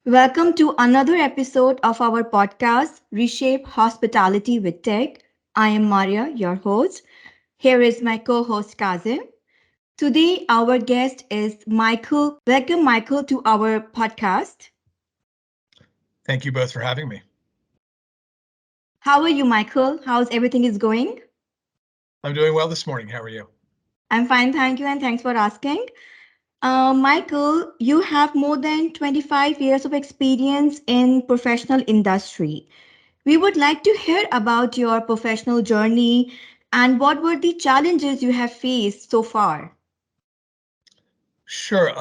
Welcome to another episode of our podcast, Reshape Hospitality with Tech. I am Maria, your host. Here is my co host, Kazim. Today, our guest is Michael. Welcome, Michael, to our podcast. Thank you both for having me. How are you, Michael? How's everything is going? I'm doing well this morning. How are you? I'm fine, thank you, and thanks for asking. Michael, you have more than 25 years of experience in professional industry. We would like to hear about your professional journey and what were the challenges you have faced so far. Sure.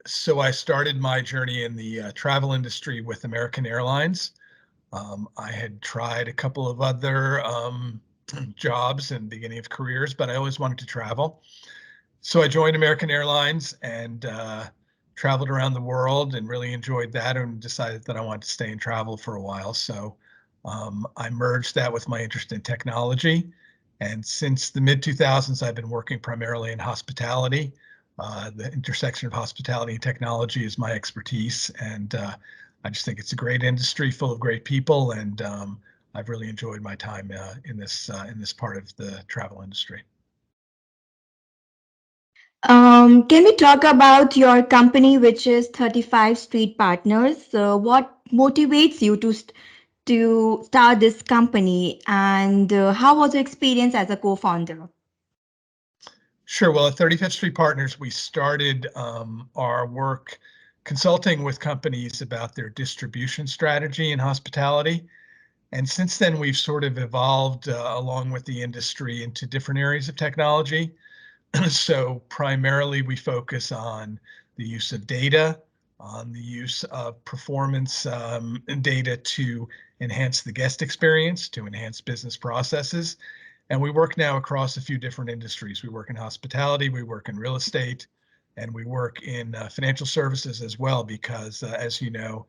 So I started my journey in the travel industry with American Airlines. I had tried a couple of other jobs and beginning of careers, but I always wanted to travel. So I joined American Airlines and traveled around the world and really enjoyed that and decided that I wanted to stay in travel for a while. So I merged that with my interest in technology. And since the mid 2000s, I've been working primarily in hospitality. The intersection of hospitality and technology is my expertise. And I just think it's a great industry full of great people. And I've really enjoyed my time in this part of the travel industry. Can we talk about your company, which is 35 Street Partners? What motivates you to start this company, and how was your experience as a co-founder? Sure. Well, at 35th Street Partners, we started our work consulting with companies about their distribution strategy in hospitality. And since then, we've sort of evolved along with the industry into different areas of technology. So primarily, we focus on the use of data, on the use of performance data to enhance the guest experience, to enhance business processes. And we work now across a few different industries. We work in hospitality, we work in real estate, and we work in financial services as well, because as you know,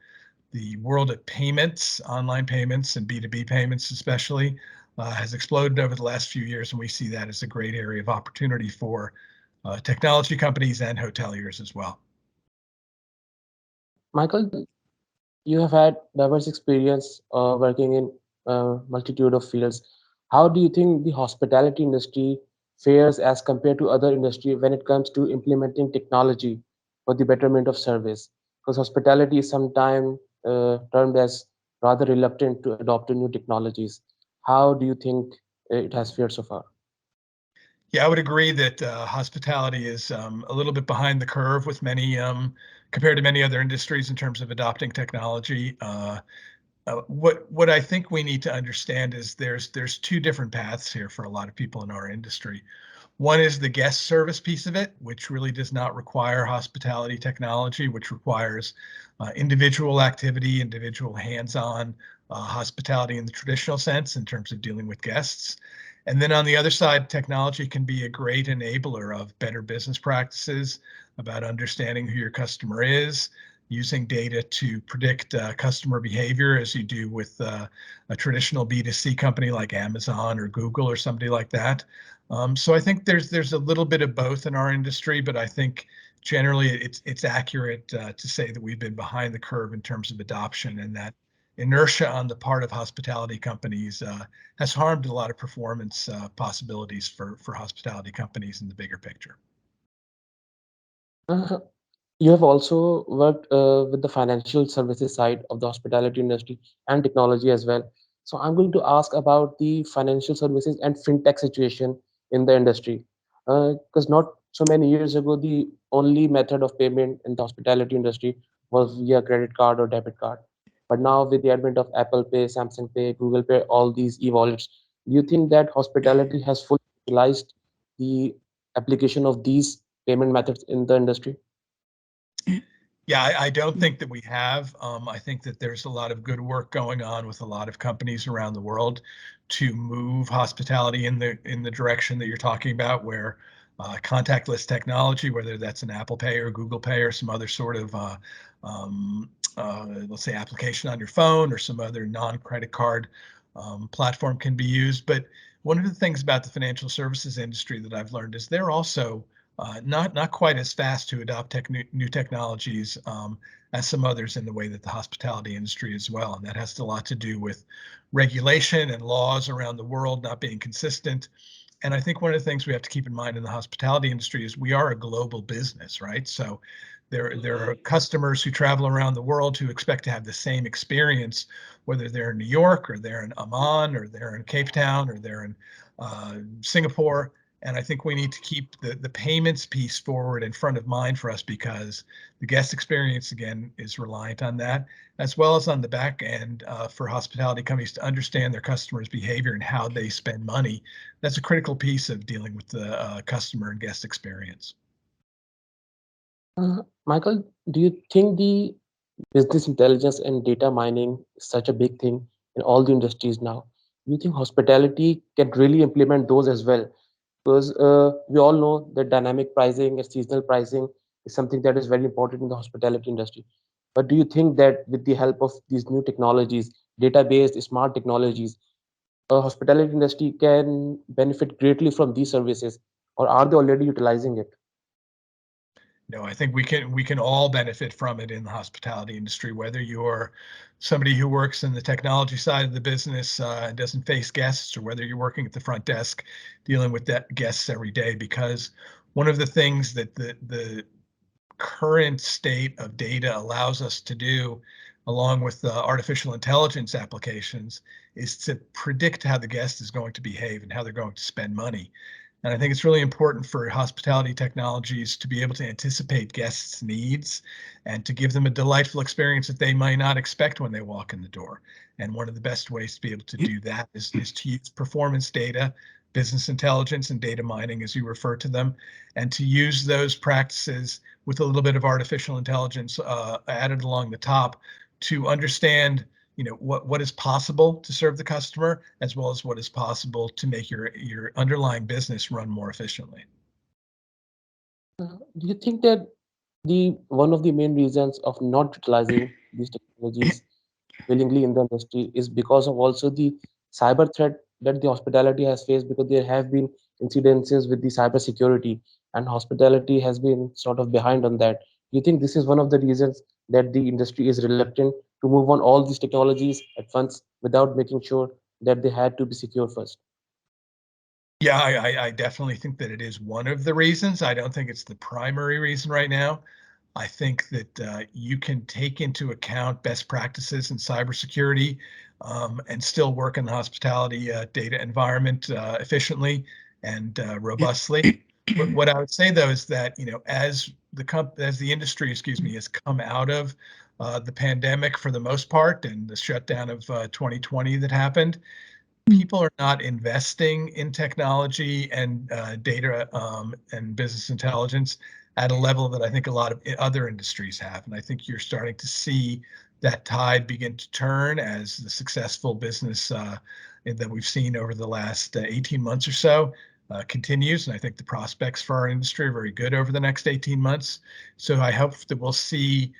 the world of payments, online payments, and B2B payments especially, has exploded over the last few years, and we see that as a great area of opportunity for technology companies and hoteliers as well. Michael, you have had diverse experience working in a multitude of fields. How do you think the hospitality industry fares as compared to other industry when it comes to implementing technology for the betterment of service? Because hospitality is sometimes termed as rather reluctant to adopt new technologies. How do you think it has fared so far? Yeah, I would agree that hospitality is a little bit behind the curve with many, compared to many other industries in terms of adopting technology. What I think we need to understand is there's two different paths here for a lot of people in our industry. One is the guest service piece of it, which really does not require hospitality technology, which requires individual activity, individual hands-on hospitality in the traditional sense in terms of dealing with guests. And then on the other side, technology can be a great enabler of better business practices, about understanding who your customer is, using data to predict customer behavior as you do with a traditional B2C company like Amazon or Google or somebody like that. So I think there's a little bit of both in our industry, but I think generally it's accurate to say that we've been behind the curve in terms of adoption, and that inertia on the part of hospitality companies has harmed a lot of performance possibilities for hospitality companies in the bigger picture. Uh, You have also worked with the financial services side of the hospitality industry and technology as well. So I'm going to ask about the financial services and fintech situation in the industry. Because not so many years ago, the only method of payment in the hospitality industry was via credit card or debit card. But now with the advent of Apple Pay, Samsung Pay, Google Pay, all these e-wallets, do you think that hospitality has fully utilized the application of these payment methods in the industry? Yeah, I don't think that we have. I think that there's a lot of good work going on with a lot of companies around the world to move hospitality in the direction that you're talking about, where contactless technology, whether that's an Apple Pay or Google Pay or some other sort of let's say application on your phone or some other non-credit card platform can be used. But one of the things about the financial services industry that I've learned is they're also not quite as fast to adopt new technologies as some others in the way that the hospitality industry as well. And that has a lot to do with regulation and laws around the world not being consistent. And I think one of the things we have to keep in mind in the hospitality industry is we are a global business, right? So there are customers who travel around the world who expect to have the same experience, whether they're in New York or they're in Amman or they're in Cape Town or they're in Singapore. And I think we need to keep the payments piece forward in front of mind for us because the guest experience, again, is reliant on that, as well as on the back end for hospitality companies to understand their customers' behavior and how they spend money. That's a critical piece of dealing with the customer and guest experience. Michael, do you think the business intelligence and data mining is such a big thing in all the industries now? Do you think hospitality can really implement those as well? Because we all know that dynamic pricing and seasonal pricing is something that is very important in the hospitality industry. But do you think that with the help of these new technologies, data-based smart technologies, hospitality industry can benefit greatly from these services, or are they already utilizing it? No, I think we can all benefit from it in the hospitality industry, whether you're somebody who works in the technology side of the business and doesn't face guests, or whether you're working at the front desk dealing with that guests every day. Because one of the things that the current state of data allows us to do, along with the artificial intelligence applications, is to predict how the guest is going to behave and how they're going to spend money. And I think it's really important for hospitality technologies to be able to anticipate guests' needs and to give them a delightful experience that they might not expect when they walk in the door. And one of the best ways to be able to do that is to use performance data, business intelligence, and data mining, as you refer to them, and to use those practices with a little bit of artificial intelligence added along the top to understand what is possible to serve the customer, as well as what is possible to make your underlying business run more efficiently. Do you think that the one of the main reasons of not utilizing these technologies willingly in the industry is because of also the cyber threat that the hospitality has faced, because there have been incidences with the cyber security and hospitality has been sort of behind on that? Do you think this is one of the reasons that the industry is reluctant to move on all these technologies at once without making sure that they had to be secure first? Yeah, I definitely think that it is one of the reasons. I don't think it's the primary reason right now. I think that you can take into account best practices in cybersecurity and still work in the hospitality data environment efficiently and robustly. What I would say though is that as the industry, excuse me, has come out of the pandemic for the most part and the shutdown of 2020 that happened, people are not investing in technology and data and business intelligence at a level that I think a lot of other industries have. And I think you're starting to see that tide begin to turn as the successful business that we've seen over the last 18 months or so continues. And I think the prospects for our industry are very good over the next 18 months. So I hope that we'll see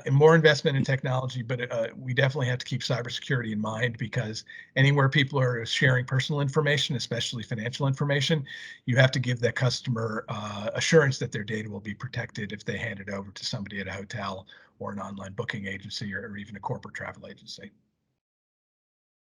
and more investment in technology, but we definitely have to keep cybersecurity in mind, because anywhere people are sharing personal information, especially financial information, you have to give that customer assurance that their data will be protected if they hand it over to somebody at a hotel or an online booking agency or even a corporate travel agency.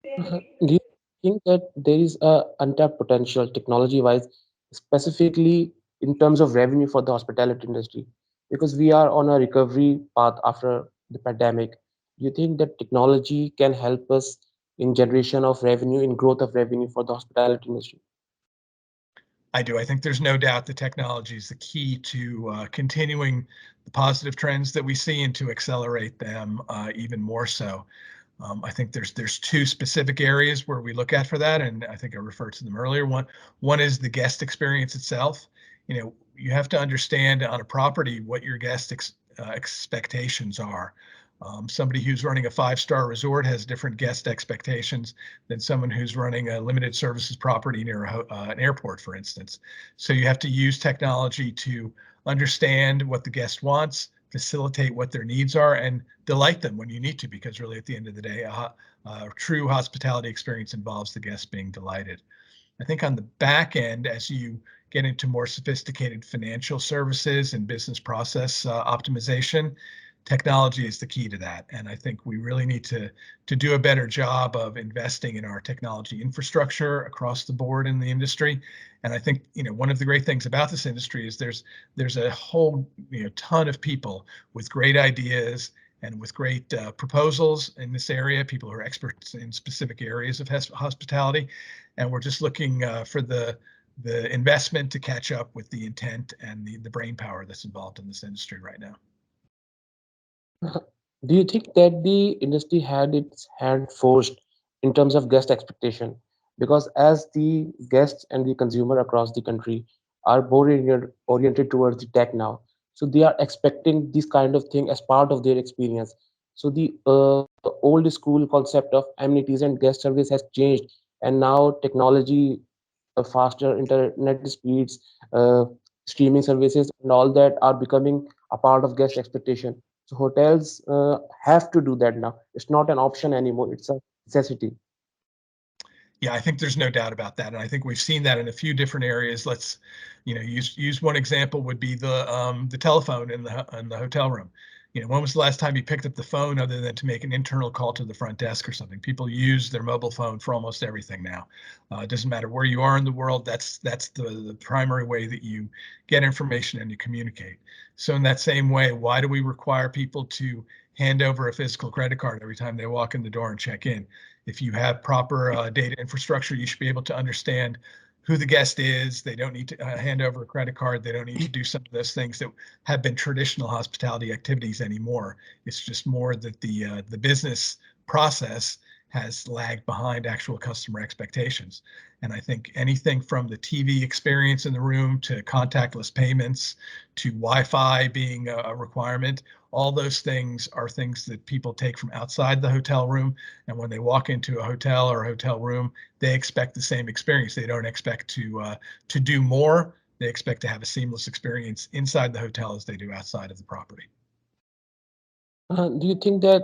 Do you think that there is a untapped potential technology-wise, specifically in terms of revenue for the hospitality industry? Because we are on a recovery path after the pandemic. Do you think that technology can help us in generation of revenue, in growth of revenue for the hospitality industry? I do. I think there's no doubt that technology is the key to continuing the positive trends that we see and to accelerate them even more so. I think there's two specific areas where we look at for that, and I think I referred to them earlier. One is the guest experience itself. You have to understand on a property what your expectations are. Somebody who's running a five-star resort has different guest expectations than someone who's running a limited services property near an airport, for instance. So you have to use technology to understand what the guest wants, facilitate what their needs are, and delight them when you need to, because really at the end of the day, a true hospitality experience involves the guest being delighted. I think on the back end, as you get into more sophisticated financial services and business process optimization, technology is the key to that. And I think we really need to do a better job of investing in our technology infrastructure across the board in the industry. And I think, one of the great things about this industry is there's a whole, ton of people with great ideas and with great proposals in this area, people who are experts in specific areas of hospitality. And we're just looking for the investment to catch up with the intent and the brain power that's involved in this industry right now. Do you think that the industry had its hand forced in terms of guest expectation? Because as the guests and the consumer across the country are more oriented towards the tech now, so they are expecting this kind of thing as part of their experience. So the old school concept of amenities and guest service has changed, and now technology, faster internet speeds, uh, streaming services, and all that are becoming a part of guest expectation. So hotels have to do that now. It's not an option anymore. It's a necessity. Yeah, I think there's no doubt about that, and I think we've seen that in a few different areas. Let's, use one example would be the telephone in the hotel room. When was the last time you picked up the phone other than to make an internal call to the front desk or something? People use their mobile phone for almost everything now. It doesn't matter where you are in the world. That's the primary way that you get information and you communicate. So in that same way, why do we require people to hand over a physical credit card every time they walk in the door and check in? If you have proper data infrastructure, you should be able to understand who the guest is. They don't need to hand over a credit card. They don't need to do some of those things that have been traditional hospitality activities anymore. It's just more that the business process has lagged behind actual customer expectations. And I think anything from the TV experience in the room to contactless payments to Wi-Fi being a requirement, all those things are things that people take from outside the hotel room. And when they walk into a hotel or a hotel room, they expect the same experience. They don't expect to do more. They expect to have a seamless experience inside the hotel as they do outside of the property. Do you think that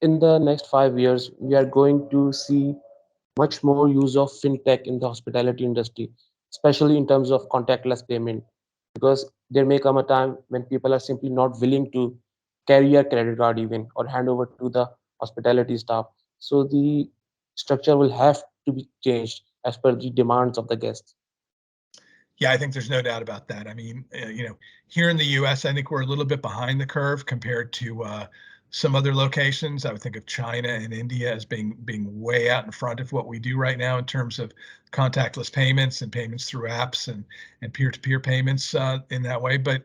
in the next 5 years we are going to see much more use of fintech in the hospitality industry, especially in terms of contactless payment? Because there may come a time when people are simply not willing to carry a credit card even or hand over to the hospitality staff. So the structure will have to be changed as per the demands of the guests. Yeah, I think there's no doubt about that. I mean, here in the U.S., I think we're a little bit behind the curve compared to some other locations. I would think of China and India as being way out in front of what we do right now in terms of contactless payments and payments through apps and peer-to-peer payments in that way. But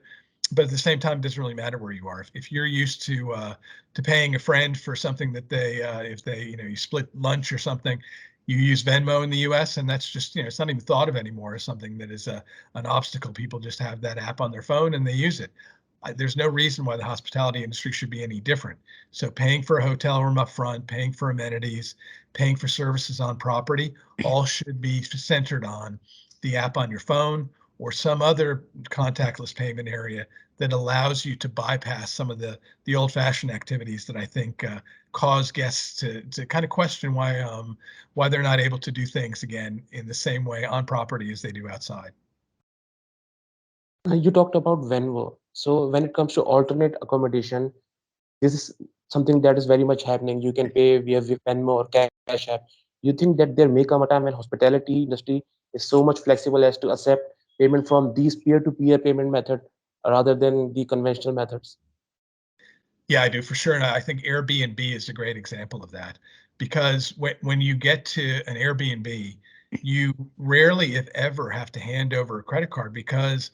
at the same time, it doesn't really matter where you are. If you're used to paying a friend for something that if they you split lunch or something, you use Venmo in the US, and that's just, it's not even thought of anymore as something that is an obstacle. People just have that app on their phone and they use it. There's no reason why the hospitality industry should be any different. So paying for a hotel room up front, paying for amenities, paying for services on property, all should be centered on the app on your phone or some other contactless payment area that allows you to bypass some of the old-fashioned activities that I think cause guests to kind of question why they're not able to do things again in the same way on property as they do outside. You talked about Venmo. So when it comes to alternate accommodation, this is something that is very much happening. You can pay via Venmo or Cash App. You think that there may come a time when hospitality industry is so much flexible as to accept payment from these peer-to-peer payment method rather than the conventional methods? Yeah, I do for sure. And I think Airbnb is a great example of that because when you get to an Airbnb, you rarely, if ever, have to hand over a credit card because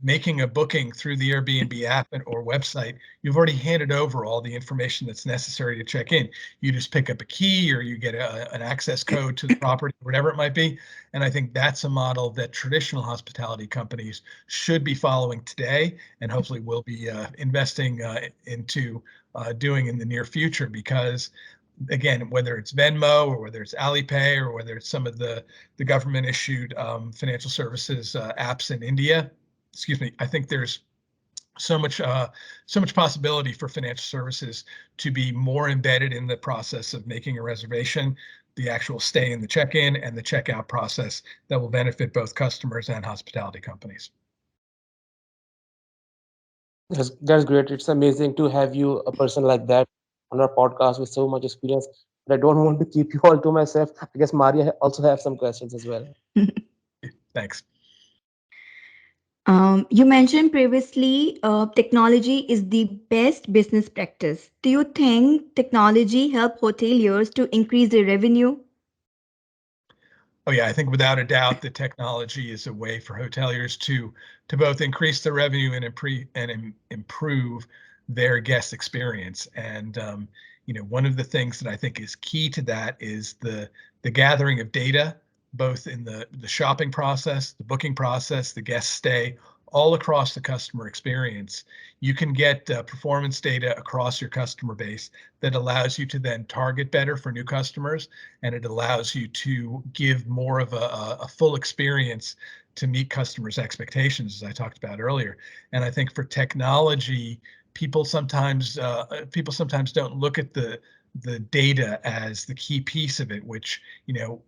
making a booking through the Airbnb app or website, you've already handed over all the information that's necessary to check in. You just pick up a key or you get an access code to the property, whatever it might be. And I think that's a model that traditional hospitality companies should be following today and hopefully will be investing into doing in the near future because again, whether it's Venmo or whether it's Alipay or whether it's some of the government issued financial services apps in India, excuse me, I think there's so much possibility for financial services to be more embedded in the process of making a reservation, the actual stay in the check-in and the checkout process that will benefit both customers and hospitality companies. That's great. It's amazing to have you, a person like that, on our podcast with so much experience. But I don't want to keep you all to myself. I guess Maria also have some questions as well. Thanks. You mentioned previously technology is the best business practice. Do you think technology help hoteliers to increase their revenue? Oh yeah, I think without a doubt the technology is a way for hoteliers to both increase their revenue and improve their guest experience. And one of the things that I think is key to that is the gathering of data, both in the shopping process, the booking process, the guest stay, all across the customer experience. You can get performance data across your customer base that allows you to then target better for new customers, and it allows you to give more of a full experience to meet customers' expectations, as I talked about earlier. And I think for technology, people sometimes don't look at the data as the key piece of it, which,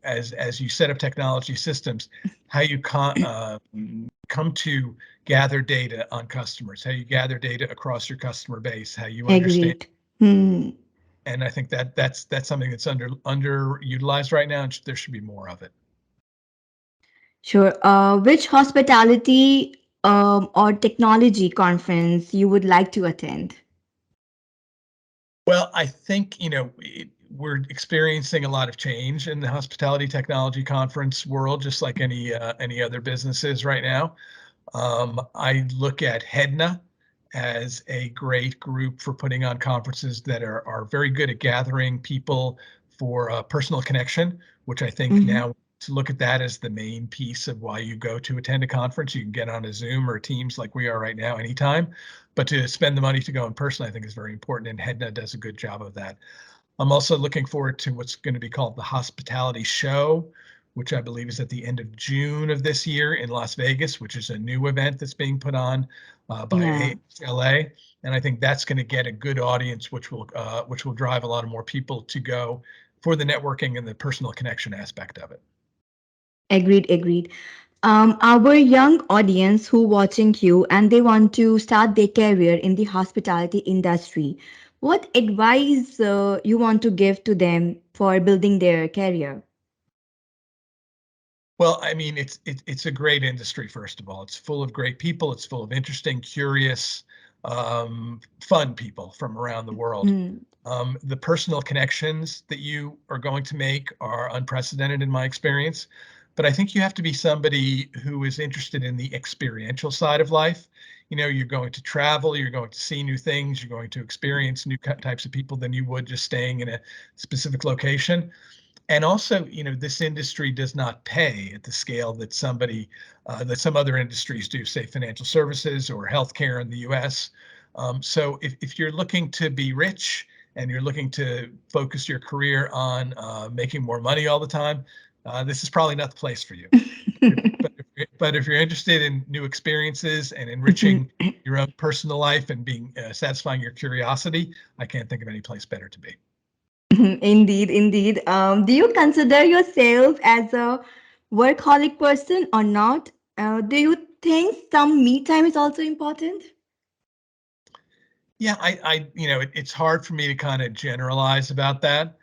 as you set up technology systems, how you come to gather data on customers, how you gather data across your customer base, how you understand. Agreed. Hmm. And I think that's something that's underutilized right now, and there should be more of it. Sure. Which hospitality or technology conference you would like to attend? Well, I think, we're experiencing a lot of change in the hospitality technology conference world, just like any other businesses right now. I look at HEDNA as a great group for putting on conferences that are very good at gathering people for personal connection, which I think Mm-hmm. now to look at that as the main piece of why you go to attend a conference. You can get on a Zoom or Teams like we are right now anytime, but to spend the money to go in person, I think is very important, and HEDNA does a good job of that. I'm also looking forward to what's going to be called the Hospitality Show, which I believe is at the end of June of this year in Las Vegas, which is a new event that's being put on by Yeah. AHLA. And I think that's going to get a good audience, which will drive a lot of more people to go for the networking and the personal connection aspect of it. Agreed. Agreed. Our young audience who watching you and they want to start their career in the hospitality industry, what advice you want to give to them for building their career? Well, I mean, it's a great industry. First of all, it's full of great people. It's full of interesting, curious, fun people from around the world. Hmm. The personal connections that you are going to make are unprecedented in my experience. But I think you have to be somebody who is interested in the experiential side of life. You're going to travel, you're going to see new things, you're going to experience new types of people than you would just staying in a specific location. And also, this industry does not pay at the scale that that some other industries do, say financial services or healthcare in the US. So if you're looking to be rich and you're looking to focus your career on making more money all the time, this is probably not the place for you. But if you're interested in new experiences and enriching your own personal life and being satisfying your curiosity, I can't think of any place better to be. Indeed, indeed. Do you consider yourself as a workaholic person or not? Do you think some me time is also important? Yeah, it's hard for me to kind of generalize about that,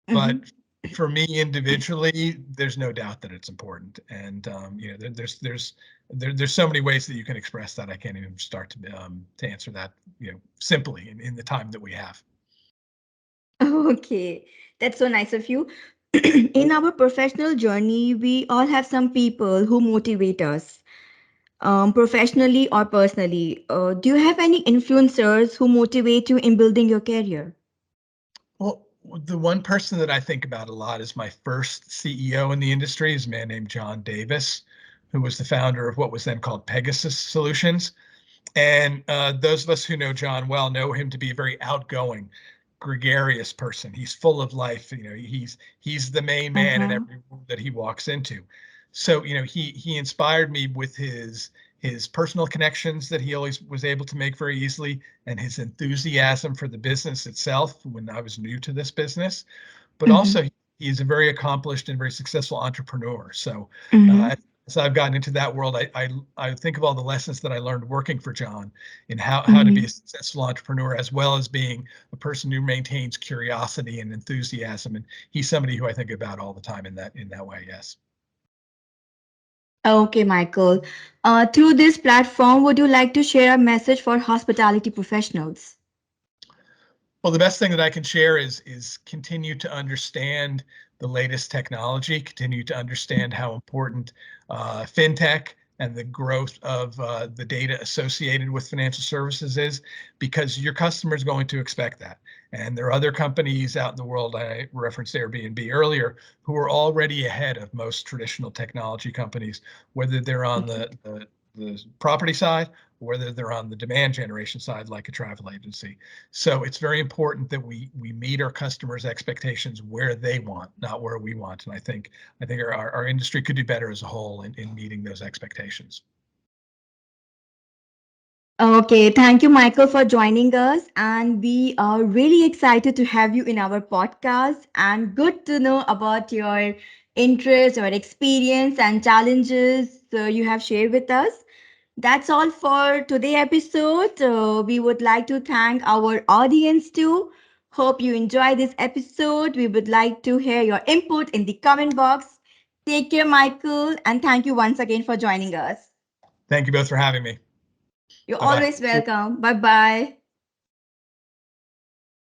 Mm-hmm. but for me individually, there's no doubt that it's important. And there's so many ways that you can express that. I can't even start to answer that, simply in the time that we have. Okay, that's so nice of you. In our professional journey, we all have some people who motivate us, professionally or personally. Do you have any influencers who motivate you in building your career? Well, the one person that I think about a lot is my first CEO in the industry is a man named John Davis, who was the founder of what was then called Pegasus Solutions. And those of us who know John well know him to be a very outgoing, gregarious person. He's full of life. He's the main man in Uh-huh. every room that he walks into. So he inspired me with his personal connections that he always was able to make very easily, and his enthusiasm for the business itself when I was new to this business. But Mm-hmm. also he's a very accomplished and very successful entrepreneur. So Mm-hmm. as I've gotten into that world, I think of all the lessons that I learned working for John in how to be Mm-hmm. a successful entrepreneur, as well as being a person who maintains curiosity and enthusiasm. And he's somebody who I think about all the time in that way. Yes. Okay, Michael. Through this platform, would you like to share a message for hospitality professionals? Well, the best thing that I can share is continue to understand the latest technology, continue to understand how important fintech and the growth of the data associated with financial services is, because your customer is going to expect that. And there are other companies out in the world, I referenced Airbnb earlier, who are already ahead of most traditional technology companies, whether they're on the property side or whether they're on the demand generation side, like a travel agency. So it's very important that we meet our customers' expectations where they want, not where we want. And I think our industry could do better as a whole in meeting those expectations. Okay, thank you, Michael, for joining us. And we are really excited to have you in our podcast and good to know about your interests, your experience, and challenges you have shared with us. That's all for today episode. We would like to thank our audience too. Hope you enjoy this episode. We would like to hear your input in the comment box. Take care, Michael, and thank you once again for joining us. Thank you both for having me. You're Bye bye. always welcome. Bye bye.